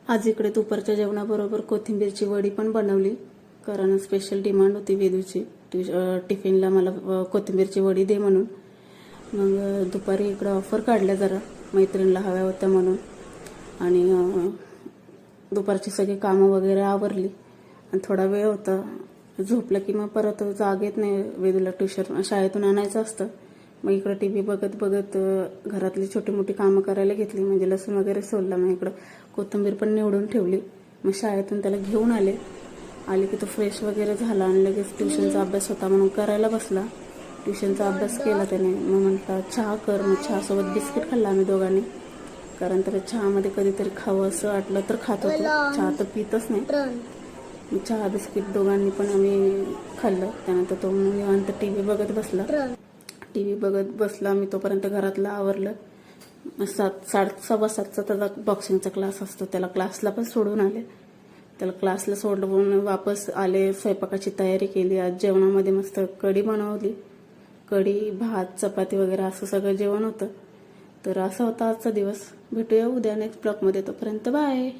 आज इकडे दुपारच्या जेवणाबरोबर कोथिंबीरची वडी पण बनवली, कारण स्पेशल डिमांड होती वेदूची. टिफिनला मला कोथिंबीरची वडी दे म्हणून. मग दुपारी इकडं ऑफर काढल्या जरा, मैत्रिणीला हव्या होत्या म्हणून. आणि दुपारची सगळी कामं वगैरे आवरली आणि थोडा वेळ होता. झोपलं की मग परत जाग येत नाही. वेदूला शाळेतून आणायचं असतं. मग इकडं टीव्ही बघत बघत घरातली छोटी मोठी कामं करायला घेतली. म्हणजे लसूण वगैरे सोलला, मग इकडं कोथिंबीर पण निवडून ठेवली. मग शाळेतून त्याला घेऊन आले की तो फ्रेश वगैरे झाला आणि लगेच ट्युशनचा अभ्यास होता म्हणून करायला बसला. ट्युशनचा अभ्यास केला त्याने. मग म्हटलं चहा कर. मग चहासोबत बिस्किट खाल्ला आम्ही दोघांनी, कारण त्याला चहामध्ये कधीतरी खावं असं वाटलं तर खात होतो. चहा तर पितच नाही. चहा बिस्किट दोघांनी पण आम्ही खाल्लं. त्यानंतर तो निवांत टीव्ही बघत बसला. मी तोपर्यंत घरातलं आवरलं. 7:15 त्याचा बॉक्सिंगचा क्लास असतो. त्याला क्लासला पण सोडून आले. त्याला क्लासला सोडवून वापस आले. स्वयंपाकाची तयारी केली. आज जेवणामध्ये मस्त कढी बनवली. कढी, भात, चपाती वगैरे असं सगळं जेवण होतं. तर असा होता आजचा दिवस. भेटूया उद्या नेक्स्ट ब्लॉगमध्ये. तोपर्यंत बाय.